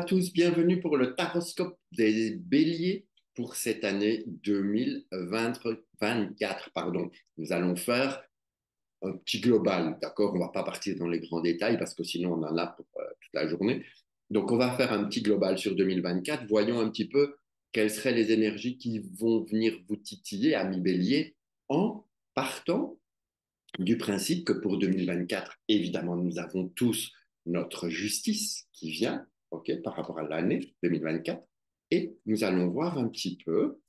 tous, bienvenue pour le taroscope des béliers pour cette année 2024. Pardon. Nous allons faire un petit global, d'accord? On ne va pas partir dans les grands détails parce que sinon on en a pour toute la journée. Donc on va faire un petit global sur 2024. Voyons un petit peu quelles seraient les énergies qui vont venir vous titiller, amis béliers, en partant du principe que pour 2024, évidemment, nous avons tous notre justice qui vient, ok, par rapport à l'année 2024, et nous allons voir un petit peu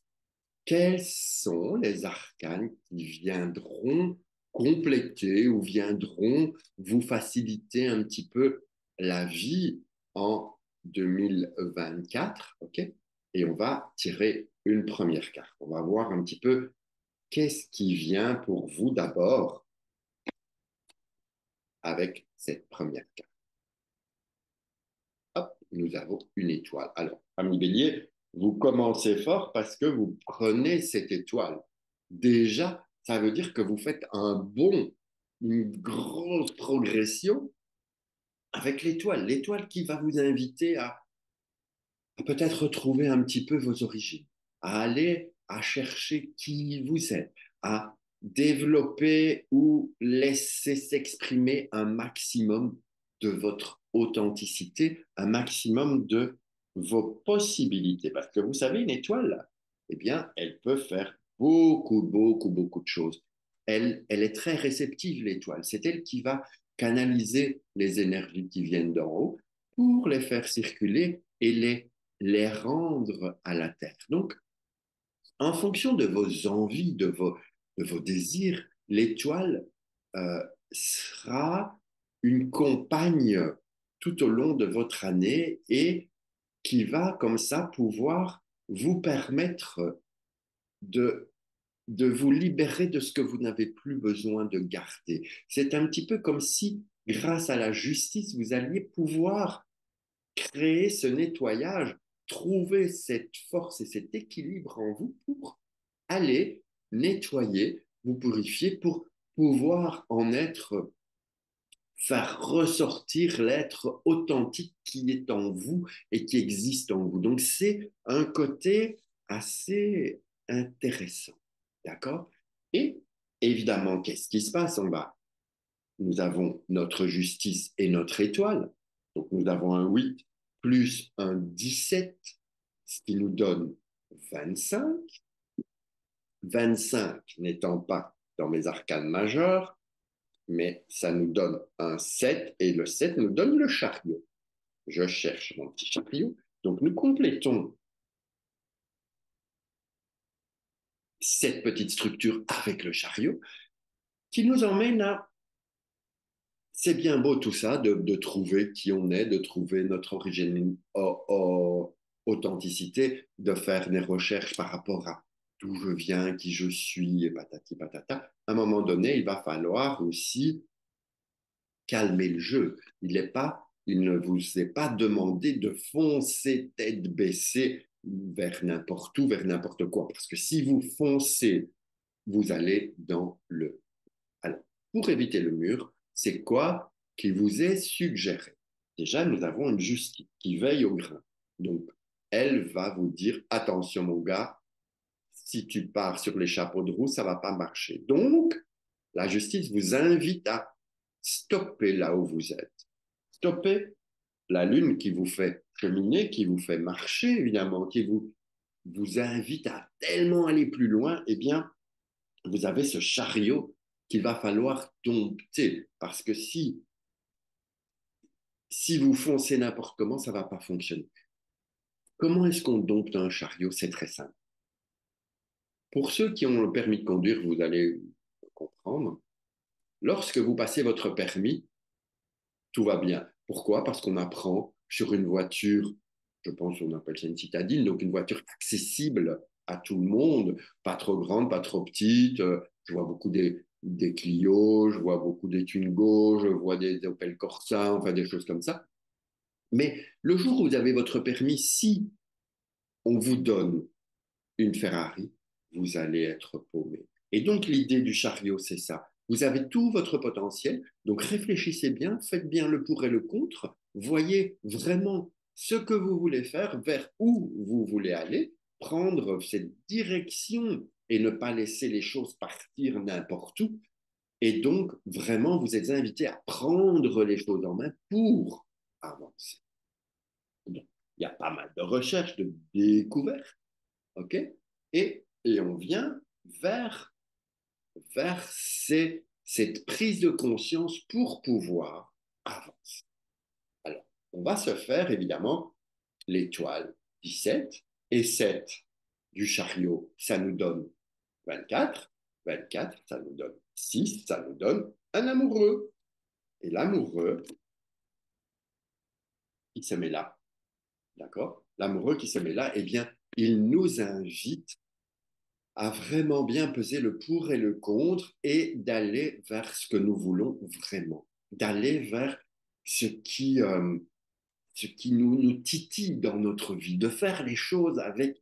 quels sont les arcanes qui viendront compléter ou viendront vous faciliter un petit peu la vie en 2024, ok? Et on va tirer une première carte. On va voir un petit peu qu'est-ce qui vient pour vous d'abord avec cette première carte. Hop, nous avons une étoile. Alors, ami Bélier, vous commencez fort parce que vous prenez cette étoile. Déjà, ça veut dire que vous faites un bond, une grosse progression avec l'étoile. L'étoile qui va vous inviter à peut-être retrouver un petit peu vos origines, à aller à chercher qui vous êtes, à développer ou laisser s'exprimer un maximum de votre authenticité, un maximum de vos possibilités. Parce que vous savez, une étoile, eh bien, elle peut faire beaucoup de choses. Elle est très réceptive, l'étoile. C'est elle qui va canaliser les énergies qui viennent d'en haut pour les faire circuler et les rendre à la Terre. Donc, en fonction de vos envies, de vos désirs, l'étoile sera une compagne tout au long de votre année et qui va comme ça pouvoir vous permettre de, de vous libérer de ce que vous n'avez plus besoin de garder. C'est un petit peu comme si, grâce à la justice, vous alliez pouvoir créer ce nettoyage, trouver cette force et cet équilibre en vous pour aller nettoyer, vous purifier, pour pouvoir en être, faire ressortir l'être authentique qui est en vous et qui existe en vous. Donc c'est un côté assez intéressant, d'accord? Et évidemment, qu'est-ce qui se passe en bas? Nous avons notre justice et notre étoile. Donc nous avons un 8 plus un 17, ce qui nous donne 25. 25 n'étant pas dans mes arcanes majeures, mais ça nous donne un 7 et le 7 nous donne le chariot. Je cherche mon petit chariot. Donc nous complétons cette petite structure avec le chariot qui nous emmène à... C'est bien beau tout ça, de trouver qui on est, de trouver notre origine, authenticité, de faire des recherches par rapport à d'où je viens, qui je suis, et patati patata. À un moment donné, il va falloir aussi calmer le jeu. Il ne vous est pas demandé de foncer tête baissée vers n'importe où, vers n'importe quoi. Parce que si vous foncez, vous allez dans le... Alors, pour éviter le mur, c'est quoi qui vous est suggéré? Déjà, nous avons une justice qui veille au grain. Donc, elle va vous dire, attention mon gars, si tu pars sur les chapeaux de roue, ça va pas marcher. Donc, la justice vous invite à stopper là où vous êtes. Stopper la lune qui vous fait cheminer, qui vous fait marcher, évidemment, vous invite à tellement aller plus loin, eh bien, vous avez ce chariot qu'il va falloir dompter. Parce que si vous foncez n'importe comment, ça ne va pas fonctionner. Comment est-ce qu'on dompte un chariot? C'est très simple. Pour ceux qui ont le permis de conduire, vous allez comprendre. Lorsque vous passez votre permis, tout va bien. Pourquoi? Parce qu'on apprend sur une voiture, je pense qu'on appelle ça une citadine, donc une voiture accessible à tout le monde, pas trop grande, pas trop petite. Je vois beaucoup des Clio, je vois beaucoup des Twingo, je vois des Opel Corsa, enfin des choses comme ça. Mais le jour où vous avez votre permis, si on vous donne une Ferrari, vous allez être paumé. Et donc l'idée du chariot, c'est ça. Vous avez tout votre potentiel, donc réfléchissez bien, faites bien le pour et le contre, voyez vraiment ce que vous voulez faire, vers où vous voulez aller, prendre cette direction et ne pas laisser les choses partir n'importe où. Et donc, vraiment, vous êtes invité à prendre les choses en main pour avancer. Donc, il y a pas mal de recherches, de découvertes, OK? Et on vient vers, cette prise de conscience pour pouvoir avancer. Alors, on va se faire évidemment l'étoile 17 et 7 du chariot, ça nous donne 24. 24, ça nous donne 6, ça nous donne un amoureux. Et l'amoureux, il se met là, d'accord? L'amoureux qui se met là, eh bien, il nous invite à vraiment bien peser le pour et le contre et d'aller vers ce que nous voulons vraiment, d'aller vers ce qui nous titille dans notre vie, de faire les choses avec.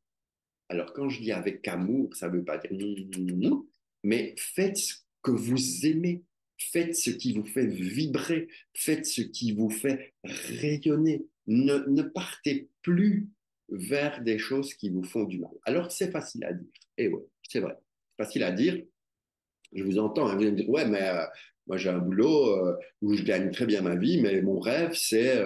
Alors, quand je dis avec amour, ça ne veut pas dire non, mais faites ce que vous aimez, faites ce qui vous fait vibrer, faites ce qui vous fait rayonner. Ne partez plus vers des choses qui vous font du mal. Alors, c'est facile à dire. Et oui, c'est vrai. C'est facile à dire. Je vous entends, hein, vous allez me dire, ouais, mais moi j'ai un boulot où je gagne très bien ma vie, mais mon rêve, c'est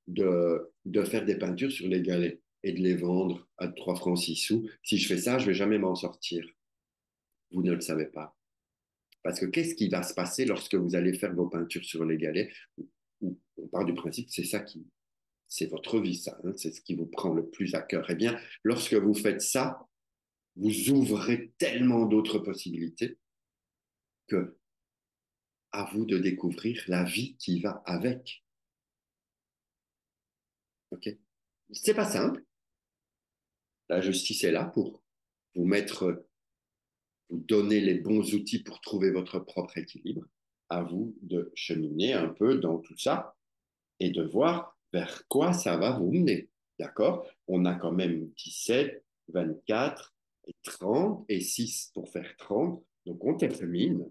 de faire des peintures sur les galets et de les vendre à 3 francs 6 sous. Si je fais ça, je ne vais jamais m'en sortir. Vous ne le savez pas. Parce que qu'est-ce qui va se passer lorsque vous allez faire vos peintures sur les galets? On part du principe que c'est ça qui, c'est votre vie, ça, hein, c'est ce qui vous prend le plus à cœur. Eh bien, lorsque vous faites ça, vous ouvrez tellement d'autres possibilités que à vous de découvrir la vie qui va avec. Ok? C'est pas simple. La justice est là pour vous mettre, vous donner les bons outils pour trouver votre propre équilibre. À vous de cheminer un peu dans tout ça et de voir vers quoi ça va vous mener. D'accord? On a quand même 17, 24 et 30 et 6 pour faire 30. Donc on termine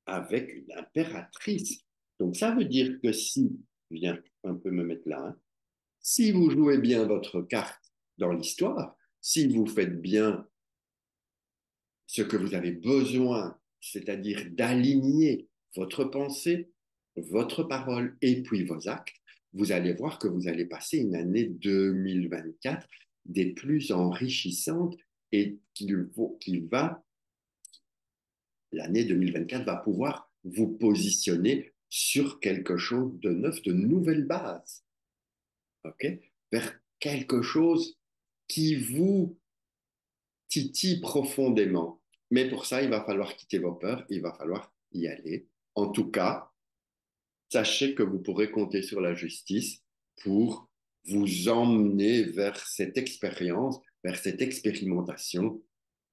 avec une impératrice. Donc ça veut dire que si, je viens un peu me mettre là, hein, si vous jouez bien votre carte dans l'histoire, si vous faites bien ce que vous avez besoin, c'est-à-dire d'aligner votre pensée, votre parole et puis vos actes, vous allez voir que vous allez passer une année 2024 des plus enrichissantes et l'année 2024 va pouvoir vous positionner sur quelque chose de neuf, de nouvelles bases, ok? Vers quelque chose qui vous titille profondément. Mais pour ça, il va falloir quitter vos peurs, il va falloir y aller. En tout cas, sachez que vous pourrez compter sur la justice pour vous emmener vers cette expérience, vers cette expérimentation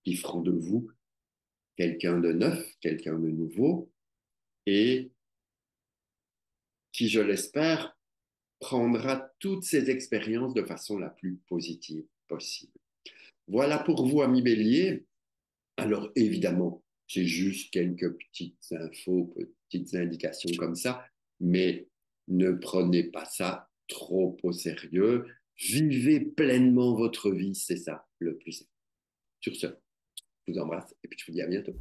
qui feront de vous quelqu'un de neuf, quelqu'un de nouveau et qui, je l'espère, prendra toutes ces expériences de façon la plus positive possible. Voilà pour vous, amis Bélier. Alors, évidemment, c'est juste quelques petites infos, petites indications comme ça, mais ne prenez pas ça trop au sérieux. Vivez pleinement votre vie, c'est ça le plus important. Sur ce, je vous embrasse et puis je vous dis à bientôt.